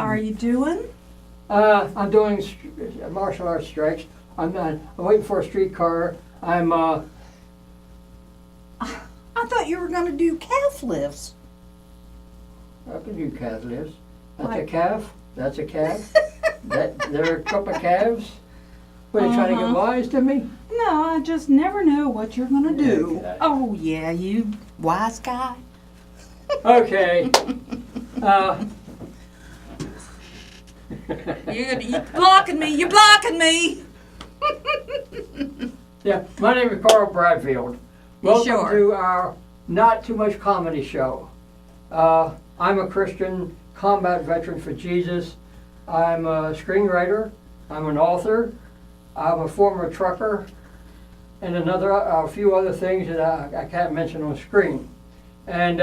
are you doing? I'm doing martial arts strikes. I'm waiting for a streetcar. I thought you were going to do calf lifts. I can do calf lifts. That's a Like- calf. That's a calf. There are a couple of calves. What, are you trying to get wise to me? No, I just never know what you're going to do. Okay. Oh, yeah, you wise guy. Okay. You're blocking me. You're blocking me. Yeah, my name is Carl Bradfield. Welcome Sure. to our Not Too Much Comedy Show. I'm a Christian combat veteran for Jesus. I'm a screenwriter. I'm an author. I'm a former trucker, and a few other things that I can't mention on screen. And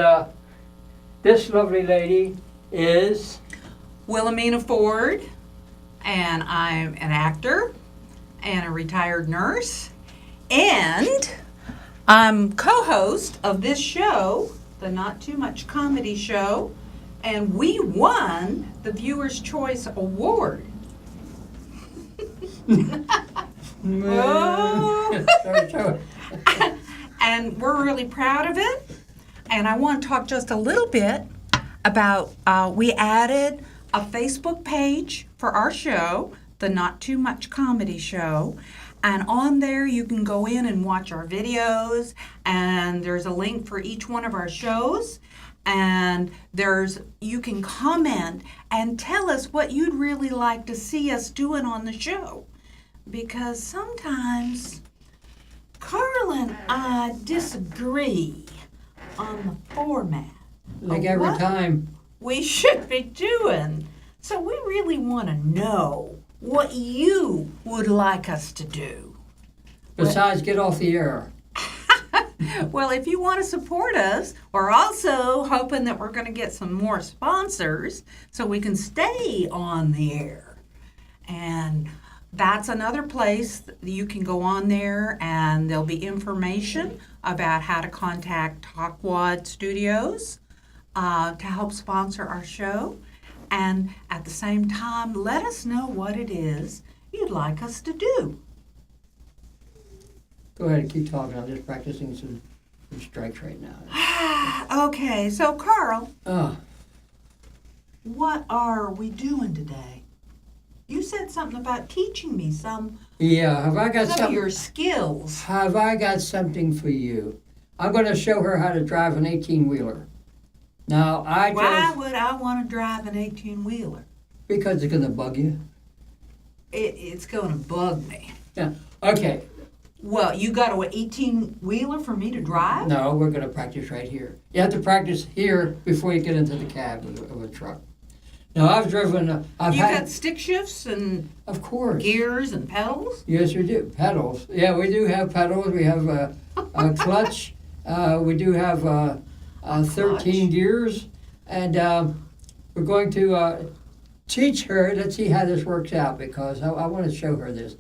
this lovely lady is Wilhelmina Ford, and I'm an actor and a retired nurse, and I'm co-host of this show, the Not Too Much Comedy Show, and we won the Viewer's Choice Award. Oh. And we're really proud of it. And I want to talk just a little bit about, we added a Facebook page for our show, the Not Too Much Comedy Show. And on there you can go in and watch our videos, and there's a link for each one of our shows. And you can comment and tell us what you'd really like to see us doing on the show. Because sometimes Carl and I disagree on the format like of every what time. we should be doing. So we really want to know what you would like us to do. Besides, get off the air. Well, if you want to support us, we're also hoping that we're going to get some more sponsors so we can stay on the air. And that's another place that you can go on there, and there'll be information about how to contact Talkwad Studios to help sponsor our show. And at the same time, let us know what it is you'd like us to do. Go ahead and keep talking. I'm just practicing some strikes right now. Okay, so Carl, Oh, what are we doing today? You said something about teaching me some yeah. Have I got of something? your skills. Have I got something for you? I'm going to show her how to drive an 18-wheeler. Now, Why drove would I want to drive an 18-wheeler? because it's going to bug you. It's going to bug me. Yeah. Okay. Well, you got an 18-wheeler for me to drive? No, we're going to practice right here. You have to practice here before you get into the cab of a truck. Now, I've driven. I've You had, got stick shifts and of course. gears and pedals? Yes, we do. Pedals. Yeah, we do have pedals. We have a clutch. We do have 13 clutch. gears. And we're going to teach her. Let's see how this works out, because I want to show her this.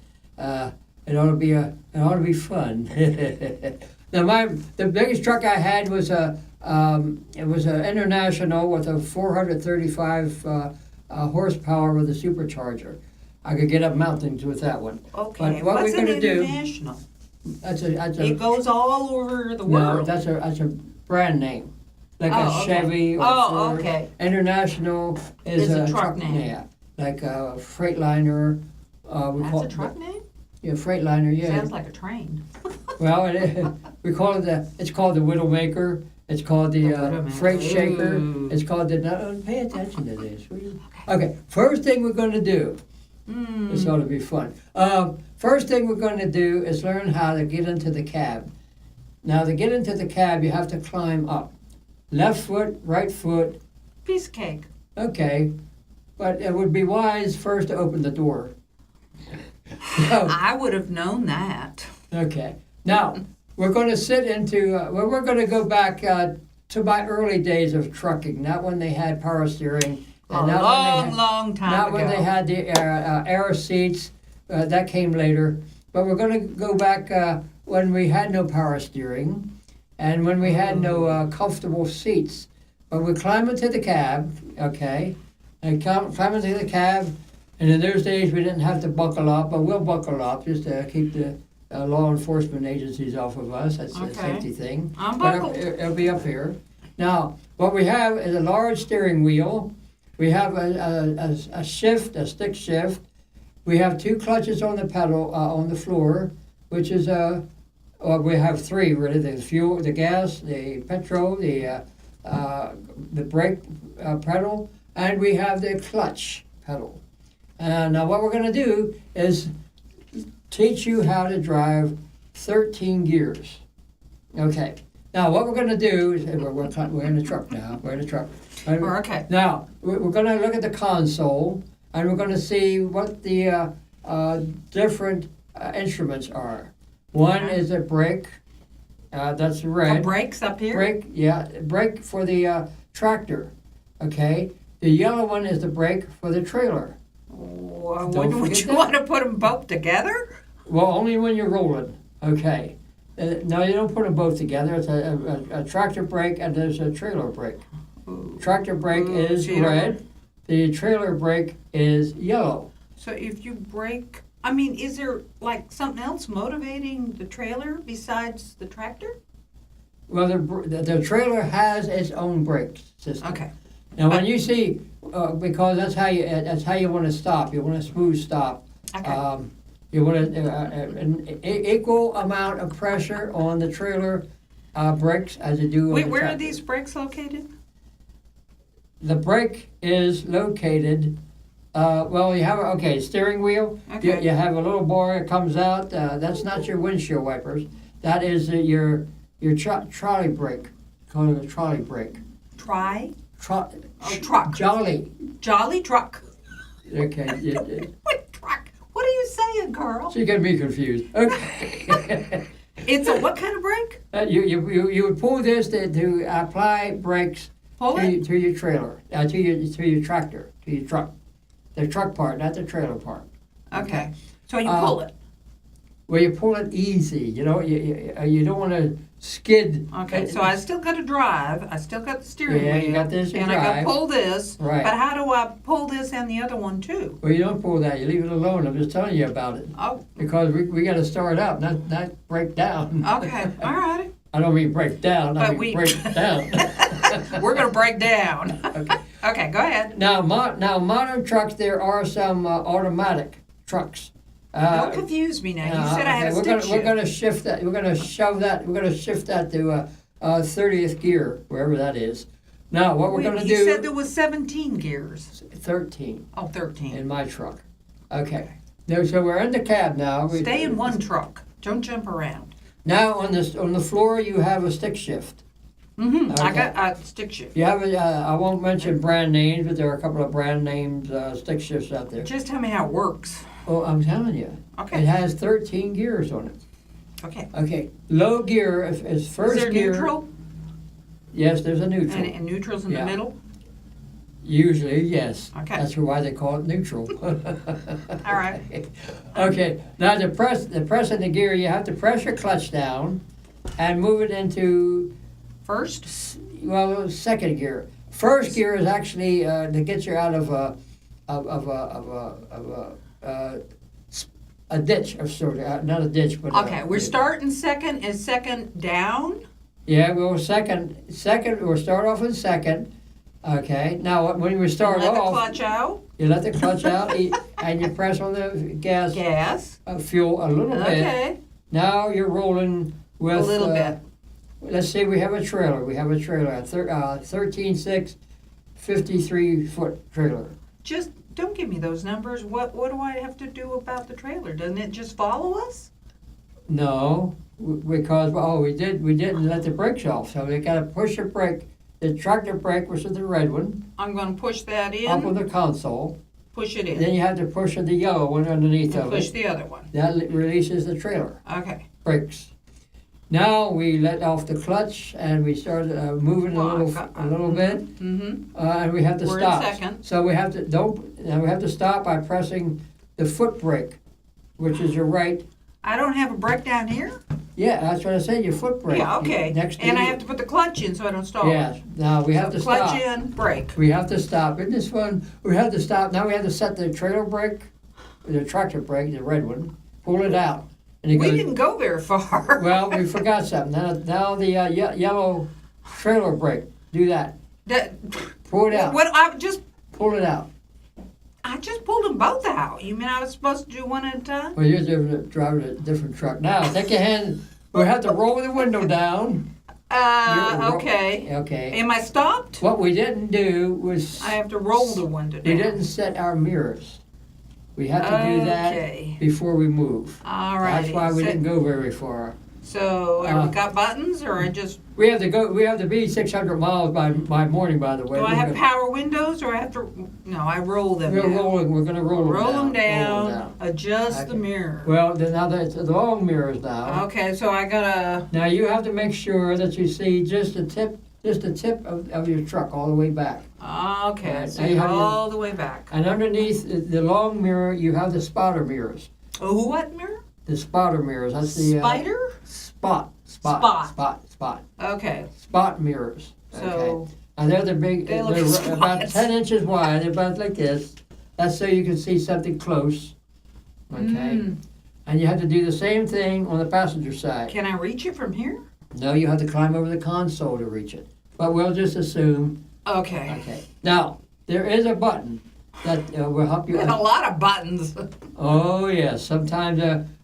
It ought to be fun. Now, the biggest truck I had was it was an International with a 435 horsepower with a supercharger. I could get up mountains with that one. Okay, But what what's we're an gonna do- international? That's a It goes all over the no, world. that's a brand name, like Oh, a okay. Chevy or Oh, Ford. okay. International is Is a truck name. Yeah, like a Freightliner. We That's call a it- truck name? Yeah, Freightliner. Yeah. Sounds like a train. Well, we call it it's called the Widowmaker. It's called the Widowmaker. Freight Shaker. Ooh. It's called the. Pay attention to this, will you? Okay. First thing we're going to do. This ought to be fun. First thing we're going to do is learn how to get into the cab. Now, to get into the cab, you have to climb up. Left foot, right foot. Piece of cake. Okay, but it would be wise first to open the door. So, I would have known that. okay. Now, we're going to sit into, we're going to go back to my early days of trucking, not when they had power steering. A not long time Not ago. when they had the air seats. That came later. But we're going to go back when we had no power steering and when we had no comfortable seats. But we climb into the cab, okay? and climb into the cab. And in those days, we didn't have to buckle up, but we'll buckle up just to keep the law enforcement agencies off of us. That's a Okay. safety thing. I'm But buckled. it'll be up here. Now, what we have is a large steering wheel. We have a shift, a stick shift. We have 2 clutches on the pedal, on the floor, which is well, we have 3 really: the fuel, the gas, the petrol, the brake pedal, and we have the clutch pedal. Now, what we're going to do is teach you how to drive 13 gears. Okay. Now, what we're going to do is we're in the truck now. We're in the truck. We're okay. Now, we're going to look at the console, and we're going to see what the different instruments are. One Okay. is a brake. That's The red. brakes up here. Brake, yeah, brake for the tractor. Okay. The yellow one is the brake for the trailer. Well, Don't wouldn't forget you that. want to put them both together? Well, only when you're rolling. Okay. No, you don't put them both together. It's a tractor brake and there's a trailer brake. Tractor brake Ooh, is so you don't- red. The trailer brake is yellow. So if you brake, I mean, is there like something else motivating the trailer besides the tractor? Well, the trailer has its own brake system. Okay. Now, when you see, because that's how you want to stop. You want a smooth stop. Okay. You want an equal amount of pressure on the trailer brakes as you do on Wait, the where are tractor. these brakes located? The brake is located. Well, you have steering wheel. Okay. You have a little bar that comes out. That's not your windshield wipers. That is your trolley brake. Call it a trolley brake. Truck. Jolly. Jolly truck. Okay. What truck? What are you saying, Carl? So you get me confused. Okay. It's a what kind of brake? You would pull this to apply brakes Pull it? to your trailer, to your tractor, to your truck. The truck part, not the trailer part. Okay. So you pull it. Well, you pull it easy. You know, you don't want to skid. Okay, so I still got to drive. I still got the steering Yeah, wheel. you got this to and I got drive. to pull this. Right. But how do I pull this and the other one too? Well, you don't pull that. You leave it alone. I'm just telling you about it Oh, because we got to start up, not break down. okay. All right. I don't mean break down. I But mean we- break down. We're going to break down. Okay. Okay, go ahead. Now, modern trucks, there are some automatic trucks. Don't confuse me now. You said I had a we're stick gonna, We're shift. going to shift that. We're going to shove that. We're going to shift that to 30th gear, wherever that is. Now, what we're going to He do? said there was 17 gears. 13 Oh, 13. in my truck. Okay. Now, so we're in the cab now. Stay in one truck. Don't jump around. Now on the floor you have a stick shift. Mm-hmm. I Okay. got a stick shift. You have I won't mention brand names, but there are a couple of brand names stick shifts out there. Just tell me how it works. Oh, I'm telling you. Okay. It has 13 gears on it. Okay. Okay. Low gear is first Is there gear. neutral? Yes, there's a neutral. And neutral's in Yeah. the middle? Usually, yes. Okay. That's why they call it neutral. All right. Okay. Now to press in the gear, you have to press your clutch down and move it into First? second gear. First gear is actually to get you out of a ditch of sort. Not a ditch, but Okay, we're starting second. Is second down? Yeah, well, second. We'll start off in second. Okay. Now, when we start Let the off, clutch out. you let the clutch out and you press on the gas Gas. fuel a little bit. Okay. Now you're rolling with A little bit. Let's say we have a trailer. We have a trailer, a 13.6, 53-foot trailer. Just don't give me those numbers. What do I have to do about the trailer? Doesn't it just follow us? No, because we didn't let the brakes off, so we got to push the brake. The tractor brake, which is the red one, I'm going to push that up on in. the console. Push it in. Then you have to push the yellow one underneath And of push it. the other one. That releases the trailer Okay. brakes. Now we let off the clutch and we start moving a little bit, Mm-hmm. and we have to We're in stop. second. So we have to stop by pressing the foot brake, which is your right. I don't have a brake down here? Yeah, that's what I said, your foot brake. Yeah, okay. Next to And I you- have to put the clutch in so I don't stall. Yes, now we have to Clutch stop. in, brake. We have to stop. In this one, we have to stop. Now we have to set the trailer brake, the tractor brake, the red one, pull it out. And it We goes, didn't go very far. well, we forgot something. Now the yellow trailer brake, do that. That, Pull it out. what Pull it out. I just pulled them both out. You mean I was supposed to do one at a time? Well, you're driving a different truck. Now, take your hand. We have to roll the window down. Okay. Okay. Am I stopped? What we didn't do was I have to roll the window down. we didn't set our mirrors. We have to do that Okay. before we move. All right. That's why we didn't go very far. So, have we got buttons, or I just We have to go. We have to be 600 miles by morning. By the way. do I have power windows, or I have to? No, I roll them. We're down. rolling. We're going to roll them Roll down. them down. Roll them down. Adjust the Okay. mirror. Well, now that's the long mirrors now. Okay, so I gotta. Now you have to make sure that you see just the tip of your truck all the way back. Okay, Right, so now you have your- all the way back. And underneath the long mirror, you have the spotter mirrors. Oh, what mirror? The spotter mirrors. That's the Spider? spot Okay, mirrors. Okay. so And they're the big. They look They're like about spots. 10 inches wide. They're about like this. That's so you can see something close. Okay. And you have to do the same thing on the passenger side. can I reach it from here? No, you have to climb over the console to reach it. But we'll just assume. Okay. Okay. Now there is a button that will help you. And a lot of buttons. Oh yes, sometimes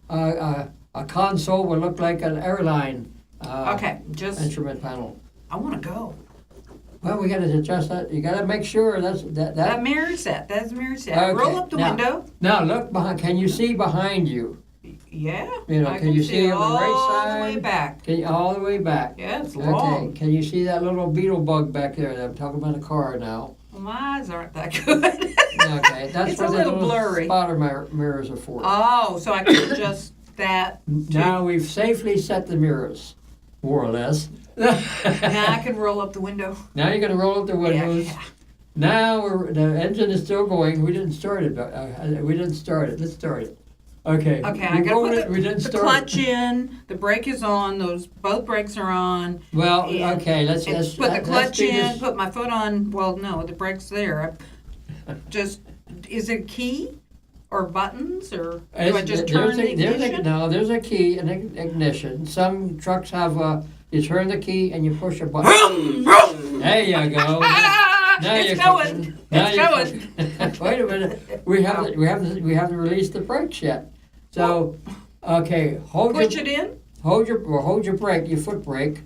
a console will look like an airline Okay, just instrument panel. I want to go. Well, we got to adjust that. You got to make sure that. That mirror set. That's mirror set. Okay, Roll up the now- window. Now look behind. Can you see behind you? Yeah. You know, I can you see on the all right the way side? back. Can you all the way back? Yeah, it's Okay. long. Can you see that little beetle bug back there? I'm talking about a car now. Well, my eyes aren't that good. Okay, that's It's what a the little little blurry. spotter mirrors are for. Oh, so I can adjust that. Now we've safely set the mirrors, more or less. Now I can roll up the window. Now you're going to roll up the windows. Yeah. Now the engine is still going. We didn't start it. We didn't start it. Let's start it. Okay. Okay, we I gotta rolled put it. We didn't the start clutch it. in. The brake is on. Both brakes are on. Well, and- okay. Let's And put the let's clutch do in. this. Put my foot on. Well, no, the brake's there. Just is it a key or buttons or do I just turn the ignition? There's a key and ignition. Some trucks have you turn the key and you push a button. Vroom, vroom. There you go. Now It's you're going. cooking. Now It's you're going. cooking. Wait a minute. We haven't released the brakes yet. So, okay, Push it in. hold your brake, your foot brake.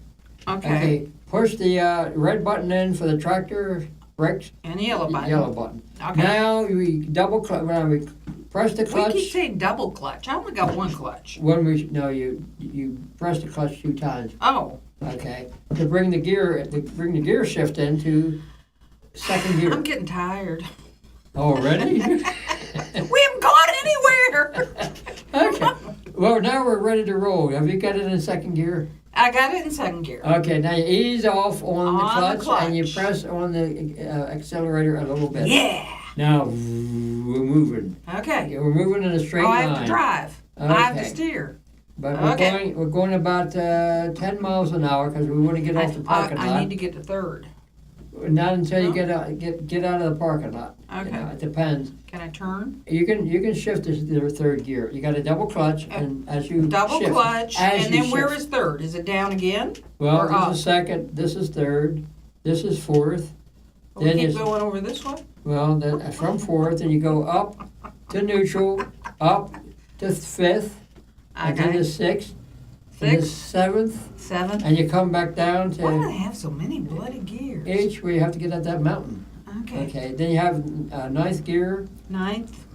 Okay. Push the red button in for the tractor brakes. And the yellow button. Yellow button. Okay. Now we double clutch. When we press the We clutch. keep saying double clutch. I only got one clutch. You press the clutch 2 times. Oh, Okay, to bring the gear shift into second gear. I'm getting tired. Already? We haven't gone anywhere. Okay. Well, now we're ready to roll. Have you got it in second gear? I got it in second gear. Okay, now you ease off on the On the clutch, and you clutch. press on the accelerator a little bit. Yeah. Now, we're moving. Okay. We're moving in a straight Oh, line. I have to drive. I have to Okay. steer. But Okay. we're going about 10 miles an hour because we want to get off the parking lot. I need to get to third. Not until you Oh. get out of the parking lot. Okay. You know, it depends. Can I turn? You can shift to the third gear. You got a double clutch, and as you Double shift, clutch. as And you then where shift. is third? Is it down again? Well, or this up? is second. This is third. This is fourth. We Then keep you going over this way? well then from fourth, and you go up to neutral, up to fifth, and then Okay. the sixth, and the Six, seventh, seven. and you come back down Why do to they have so many bloody gears? H, where you have to get up that mountain. Okay. Okay. Then you have ninth gear. Ninth.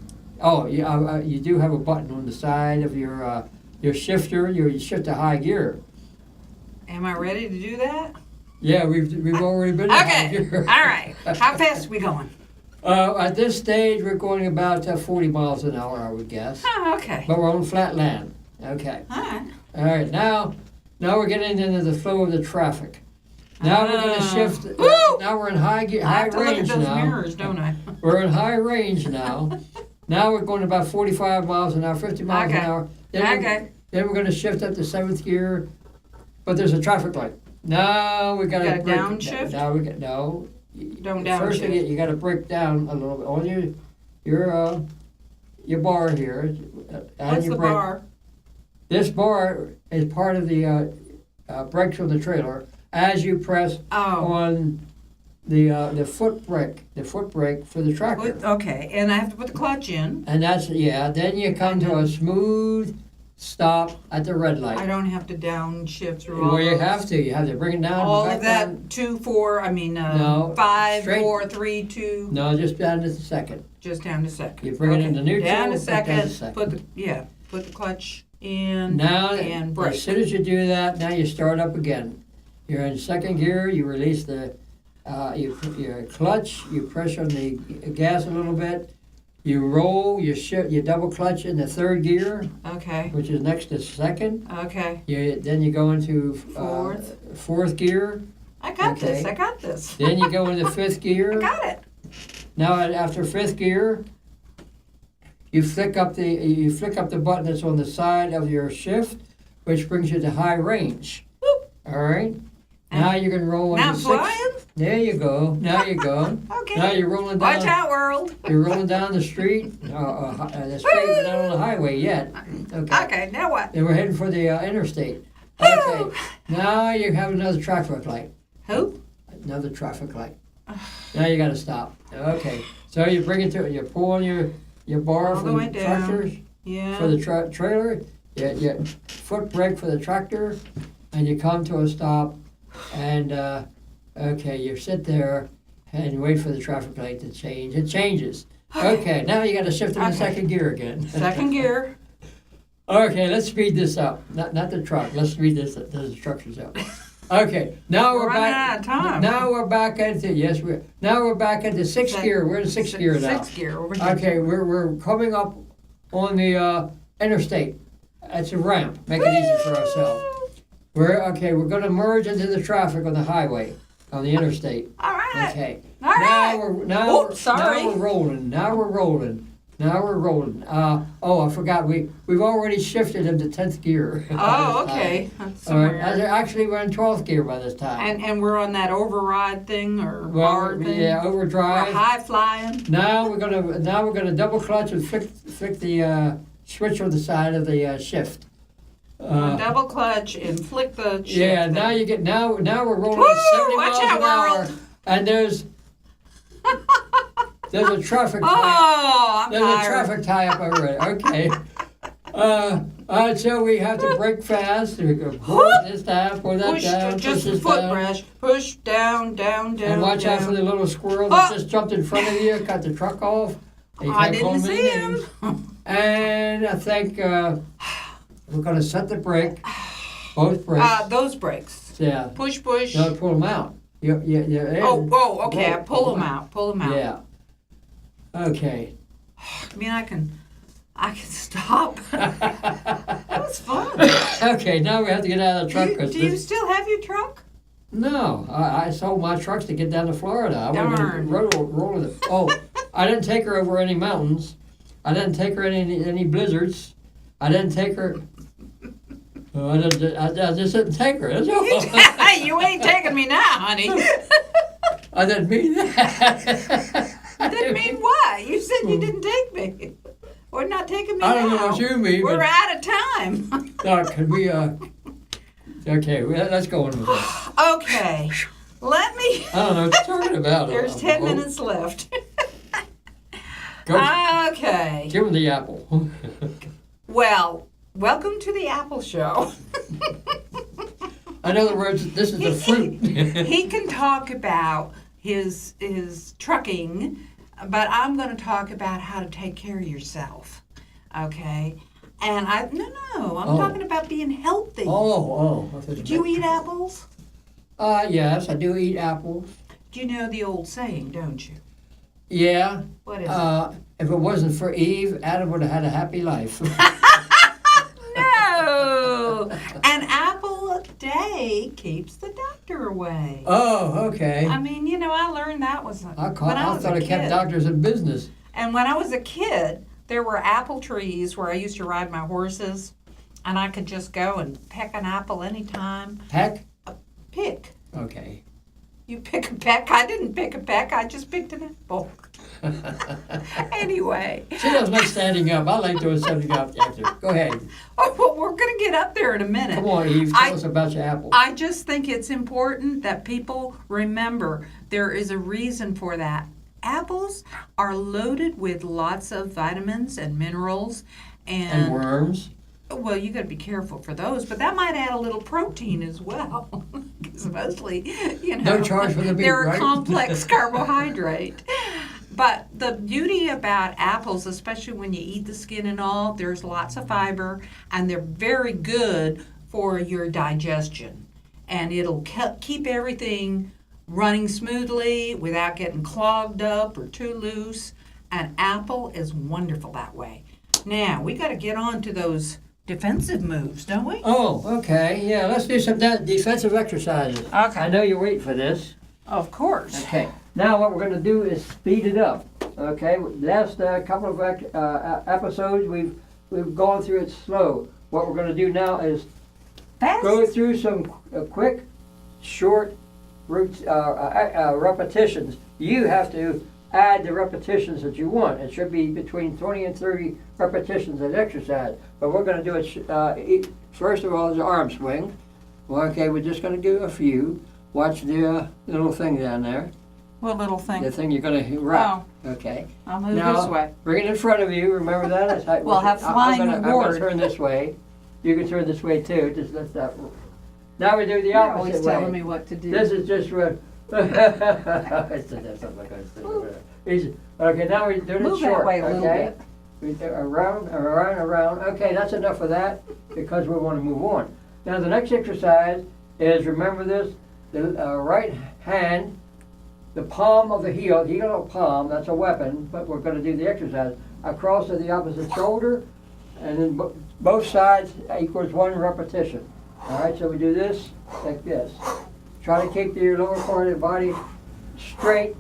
Oh, you do have a button on the side of your shifter. You shift to high gear. Am I ready to do that? Yeah, we've already been in high Okay. gear. All right. How fast are we going? At this stage, we're going about 40 miles an hour, I would guess. Oh, okay. But we're on flat land. Okay. All right. All right. Now we're getting into the flow of the traffic. Now we're going to shift. Woo! Now we're in high gear, I high have to look at range those now. mirrors, don't I? We're in high range now. Now we're going about 45 miles an hour, 50 miles Okay. an hour. Then Okay. Then we're going to shift up to 7th gear, but there's a traffic light. No, we got to Got a downshift? Now we got no. Don't First thing downshift. you got to break down a little bit on your bar here. And What's your the brake. bar? This bar is part of the brakes on the trailer. As you press Oh, on the foot brake for the tractor. okay, and I have to put the clutch in. And then you come to a smooth stop at the red I light. don't have to downshift through all Well, you those. have to. You have to bring it down. All back of that, down. 2, 4, No, 5, straight. 4, 3, 2, No, just down to the second. just down to second. You bring it into neutral, Down to back down to second, second. put the clutch in Now, and as brake. soon as you do that, now you start up again. You're in 2nd gear. You release your clutch. You press on the gas a little bit. You roll. You double clutch in the 3rd gear, Okay, which is next to 2nd. okay. Then you go into 4th gear. I got this, Okay. I got this. Then you go into 5th I gear. got it. Now after 5th gear, you flick up the button that's on the side of your shift, which brings you to high range. Whoop. All right. Now you can roll Now I'm into 6th. flying? There you go. Now you go. Okay. Now you're rolling Watch down. out, world. You're rolling down the street. The street, but not on the highway yet. Okay. Okay, now what? Then we're heading for the interstate. Okay. Now you have another traffic light. Who? Another traffic light. Now you got to stop. Okay. So you bring it to you pull on your bar All for the the way down. tractors Yeah. for the trailer. You foot brake for the tractor, and you come to a stop, and okay, you sit there and you wait for the traffic light to change. It changes. Okay, now you got to shift into Okay. 2nd gear again. Second gear. Okay, let's speed this up. Not the truck. Let's speed the instructions up. Okay, now We're we're running back. out of time. Now we're back into now we're back into 6th gear. We're in 6th gear now. 6th gear over here. Okay, we're coming up on the interstate. It's a ramp. Make it easy for ourselves. We're going to merge into the traffic on the highway, on the interstate. All right. Okay. All right. Now sorry. we're rolling. Now we're rolling. I forgot. We've already shifted into 10th gear. Oh, okay. That's All right. somewhere. Actually, we're in 12th gear by this time. And we're on that override thing or bar thing. yeah, We're overdrive. high flying. Now we're gonna double clutch and flick the switch on the side of the shift. Double clutch and flick the shift. Yeah. thing. Now we're rolling Woo! at 70 Watch miles out, an hour, world. and there's a traffic. Oh, I'm There's a tired. traffic tie up over it. Okay. So we have to brake fast. We go pull this down, pull that Push down, just push the this foot down. brush. Push down, down, down. And watch out down. for the little squirrel that Oh! just jumped in front of you, cut the truck off. You I can't didn't comb see anything. him. And I think we're going to set the brake, both brakes. Those brakes. Yeah. Push, push. No, pull them out. You're Oh, okay. I Roll, pull them out. Pull them out. Yeah. Okay. I mean, I can stop. That was fun. Okay, now we have to get out of the truck. Do you still have your truck? No, I sold my trucks to get down to Florida. I wasn't Darn. rolling it. Oh, I didn't take her over any mountains. I didn't take her any blizzards. I didn't take her. I just didn't take her. That's all. Hey, you ain't taking me now, honey. I didn't mean that. I didn't mean what? You said you didn't take me. Or not taking me I don't know now. what you mean, We're but out of time. can we? Okay, let's go on with this. Okay. Let me. I don't know what you're talking about. There's 10 minutes left. Go, Okay. give him the apple. Well, welcome to the Apple Show. In other words, this is the fruit. He can talk about his trucking, but I'm going to talk about how to take care of yourself. Okay? And I'm Oh. talking about being healthy. Oh. Do you eat apples? Yes, I do eat apples. Do you know the old saying, don't you? Yeah. What is it? If it wasn't for Eve, Adam would have had a happy life. No! An apple a day keeps the doctor away. Oh, okay. I mean, I learned that was when I was thought a it kept kid. doctors in business. And when I was a kid, there were apple trees where I used to ride my horses, and I could just go and peck an apple anytime. Peck? Pick. Okay. You pick a peck. I didn't pick a peck. I just picked an apple. Anyway. She doesn't like standing up. I like doing standing up after. Go ahead. Oh, well, we're going to get up there in a minute. Come on, Eve. Tell us about your apple. I just think it's important that people remember there is a reason for that. Apples are loaded with lots of vitamins and minerals And worms. well, you got to be careful for those, but that might add a little protein as well. Because mostly, No charge for the meat, they're a right? complex carbohydrate. But the beauty about apples, especially when you eat the skin and all, there's lots of fiber, and they're very good for your digestion. And it'll keep everything running smoothly without getting clogged up or too loose. An apple is wonderful that way. Now, we got to get on to those defensive moves, don't we? Oh, okay. Yeah, let's do some defensive exercises. Okay. I know you're waiting for this. Of course. Okay. Now what we're going to do is speed it up. Okay. Last couple of episodes we've gone through it slow. What we're going to do now is Fast. go through some quick, short repetitions. You have to add the repetitions that you want. It should be between 20 and 30 repetitions an exercise. But we're going to do it, first of all, is the arm swing. Well, okay, we're just going to do a few. Watch the little thing down there. What little thing? The thing you're going to wrap. Okay. I'll move Now, this way. bring it in front of you. Remember that? That's how, We'll have flying I'm reward. going to turn this way. You can turn this way too. Just let that. Now we do the You're opposite always way. telling me what to do. This is just what. Easy. Okay, now we're doing Move it short. that way a little Okay, bit. we do around. Okay, that's enough of that because we want to move on. Now the next exercise is, remember this: the right hand, the palm of the heel of palm. That's a weapon, but we're going to do the exercise across to the opposite shoulder, and then both sides equals 1 repetition. All right, so we do this like this. Try to keep your lower part of the body straight.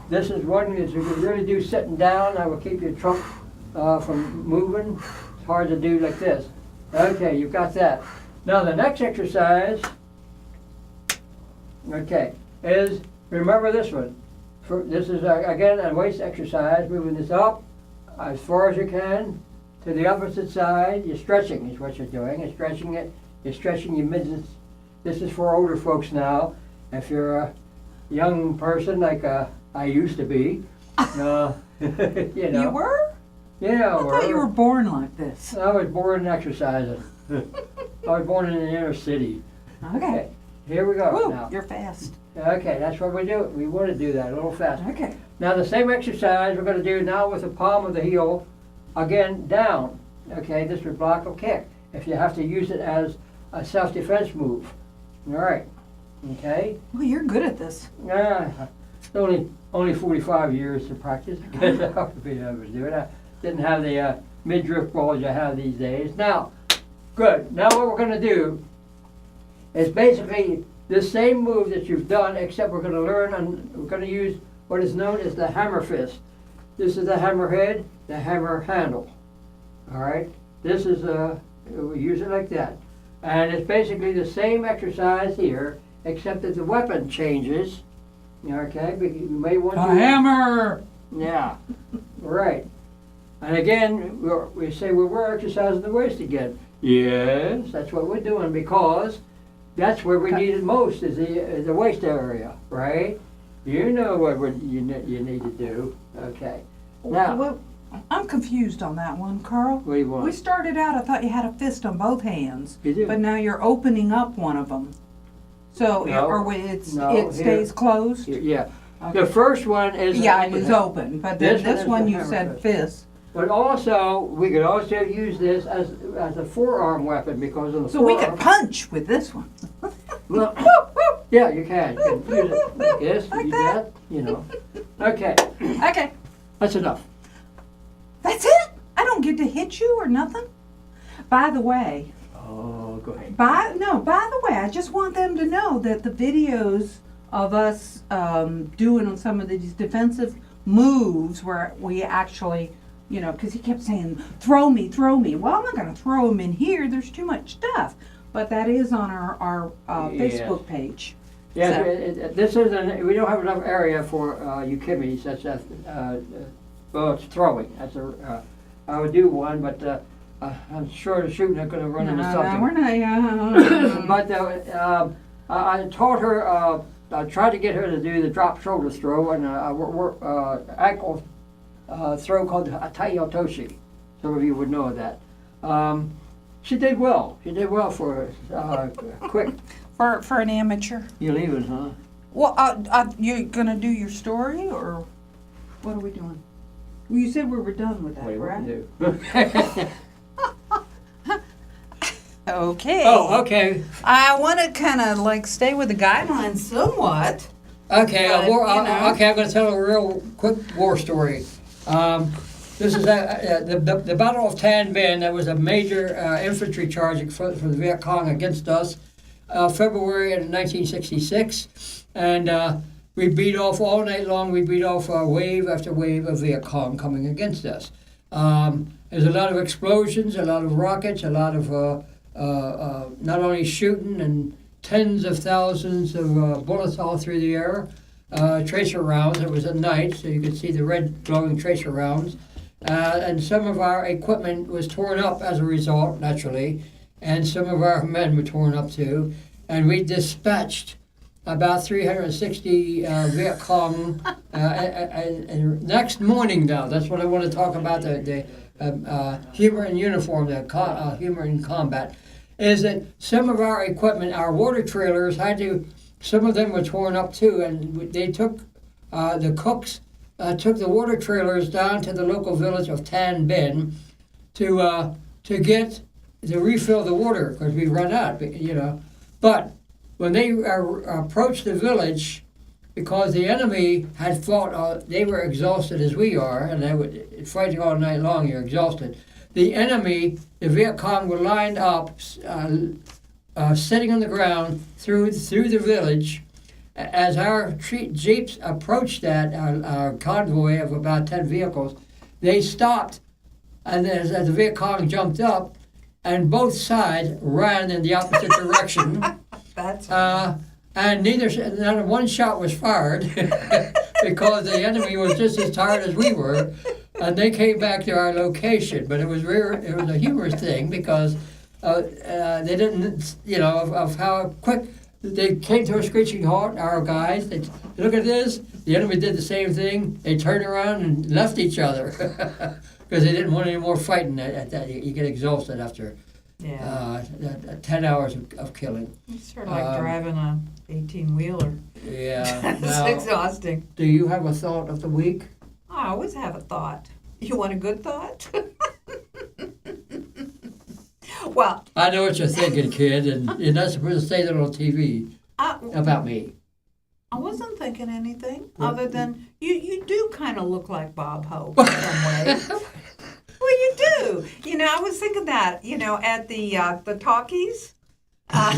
This is one that you can really do sitting down. That will keep your trunk from moving. It's hard to do like this. Okay, you've got that. Now the next exercise, okay, is, remember this one. This is, again, a waist exercise, moving this up as far as you can to the opposite side. You're stretching is what you're doing. You're stretching it. You're stretching your midsection. This is for older folks now. If you're a young person like I used to be, you know. You were? Yeah, I thought you were born like this. I was born exercising. I was born in the inner city. Okay. Here we go Woo, now. you're fast. Okay, that's what we do. We want to do that a little faster. Okay. Now the same exercise we're going to do now with the palm of the heel, again down. Okay, this would block or kick if you have to use it as a self-defense move. All right. Okay. Well, you're good at this. Only 45 years to practice. I guess I would be able to do it. I didn't have the midriff balls you have these days. Now, good. Now what we're going to do is basically the same move that you've done, except we're going to learn and we're going to use what is known as the hammer fist. This is the hammer head, the hammer handle. All right. This is we use it like that, and it's basically the same exercise here, except that the weapon changes. Okay, but you may want to. hammer! Yeah, right. And again, we say, well, we're exercising the waist again. Yes, that's what we're doing because that's where we need it most, is the waist area, right? You know what you need to do. Okay. Now, Well, I'm confused on that one, Carl. what do you want? We started out, I thought you had a fist on both hands, You do. but now you're opening up one of them. So, No. it No, stays closed? Yeah. Okay. The first one is Yeah, it was open, but then This one this is one the you hammer said fist. fist. But also, we could also use this as a forearm weapon because of the So we forearm. could punch with this one. Well, yeah, you can. You can use it like this, Like use that? that, you know. Okay, Okay, that's enough. that's it? I don't get to hit you or nothing? By the way, Oh, go ahead. by the way, I just want them to know that the videos of us doing some of these defensive moves where we actually you know, because he kept saying, throw me, throw me. Well, I'm not going to throw him in here. There's too much stuff. But that is on our Yes. Facebook page. Yeah, So- this isn't, we don't have enough area for Eukimes. That's well, it's throwing. I would do one, but I'm sure the shooting not going to run into something. we're not. But I taught her, I tried to get her to do the drop shoulder throw and ankle throw called Taiotoshi. Some of you would know of that. She did well. She did well for quick. For an amateur. You're leaving, huh? Well, you're gonna do your story, or what are we doing? Well, you said we were done with that, What do you right? want to do? Okay. Oh, okay. I want to kind of like stay with the guidelines somewhat. Okay, But, you know. okay. I'm going to tell a real quick war story. This is the Battle of Tan Binh. That was a major infantry charge for the Viet Cong against us, February in 1966, and we beat off all night long. We beat off wave after wave of Viet Cong coming against us. There's a lot of explosions, a lot of rockets, a lot of not only shooting and tens of thousands of bullets all through the air, tracer rounds. It was at night, so you could see the red glowing tracer rounds. And some of our equipment was torn up as a result, naturally, and some of our men were torn up too. And we dispatched about 360 Viet Cong. And next morning, now, that's what I want to talk about, the humor in uniform, the humor in combat, is that some of our equipment, our water trailers, some of them were torn up too, and they took, the cooks took the water trailers down to the local village of Tan Binh to refill the water, because we run out, you know. But when they approached the village, because the enemy had fought, they were exhausted as we are, and they were fighting all night long, you're exhausted. The enemy, the Viet Cong, were lined up, sitting on the ground through the village. As our jeeps approached our convoy of about 10 vehicles, they stopped, and as the Viet Cong jumped up, and both sides ran in the opposite direction. That's And not one shot was fired because the enemy was just as tired as we were, and they came back to our location. But it was a humorous thing because they didn't, you know, of how quick they came to a screeching halt. Our guys, they look at this. The enemy did the same thing. They turned around and left each other because they didn't want any more fighting. You get exhausted after 10 hours of killing. It's sort of like driving a 18-wheeler. Yeah. It's Now, exhausting. do you have a thought of the week? I always have a thought. You want a good thought? Well, I know what you're thinking, kid, and you're not supposed to say that on TV about me. I wasn't thinking anything Well, other than you do kind of look like Bob Hope in some ways. Well, you do. You know, I was thinking that, you know, at the talkies. At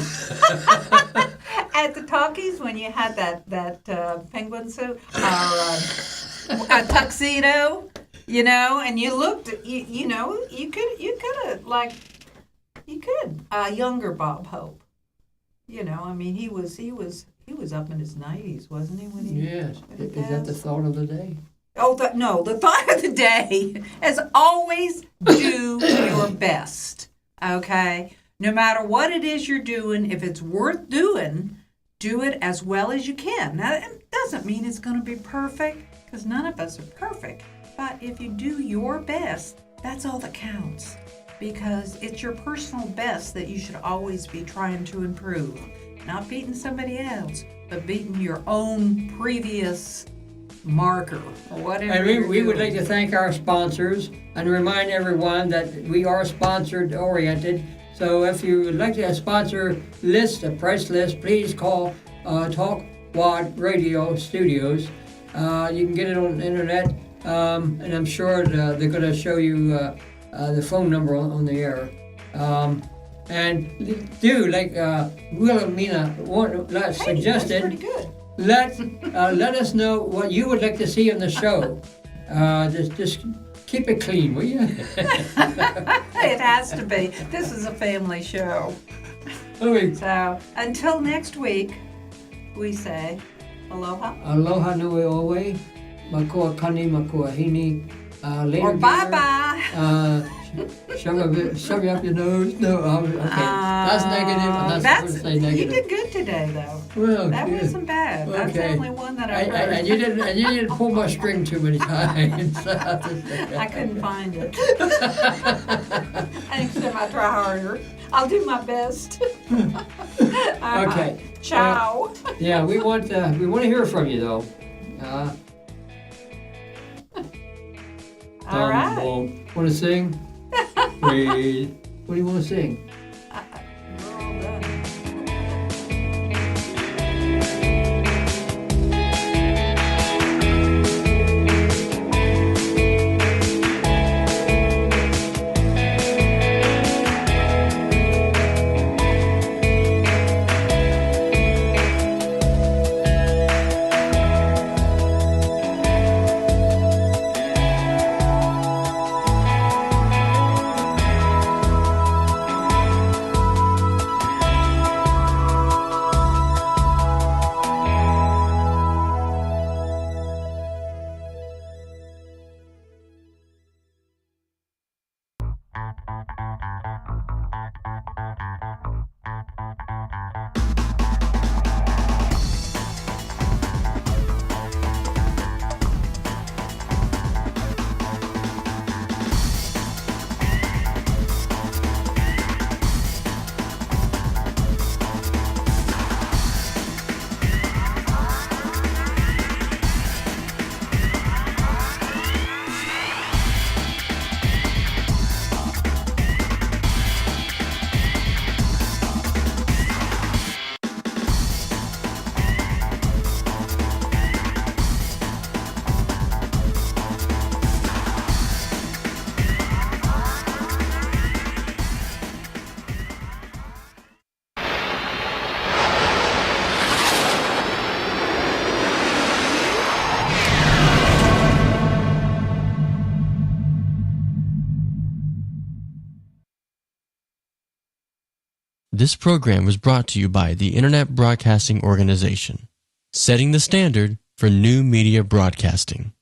the talkies when you had that penguin suit or a tuxedo, you know, and you looked, you know, you could have like younger Bob Hope. You know, I mean, he was up in his 90s, wasn't he? When he Yes. when he Is that the passed? thought of the day? Oh, the thought of the day is always do your best, okay? No matter what it is you're doing, if it's worth doing, do it as well as you can. Now, it doesn't mean it's going to be perfect, because none of us are perfect. But if you do your best, that's all that counts, because it's your personal best that you should always be trying to improve. Not beating somebody else, but beating your own previous marker or whatever. And you're we would doing. like to thank our sponsors and remind everyone that we are sponsored oriented. So if you would like to sponsor a price list, please call Talk Wad Radio Studios. You can get it on the internet, and I'm sure they're going to show you the phone number on the air. And do like Wilhelmina Hey, suggested. that's pretty good. Let us know what you would like to see on the show. Just keep it clean, will you? It has to be. This is a family show. Okay. So until next week, we say aloha Aloha nui oe, makua kani, makua hini. Later, or bye-bye. Shove up your nose. No, okay. That's negative. I'm not supposed to say You negative. did good today, though. Well, That good. wasn't bad. That's the Okay. only one that I heard. And you didn't pull my string too many times. I couldn't find it. Next time I try harder. I'll do my best. All Okay. right. Ciao. Yeah, we want to hear from you though. All right. Want to sing? Wait. What do you want to sing? We're all done. This program was brought to you by the Internet Broadcasting Organization, setting the standard for new media broadcasting.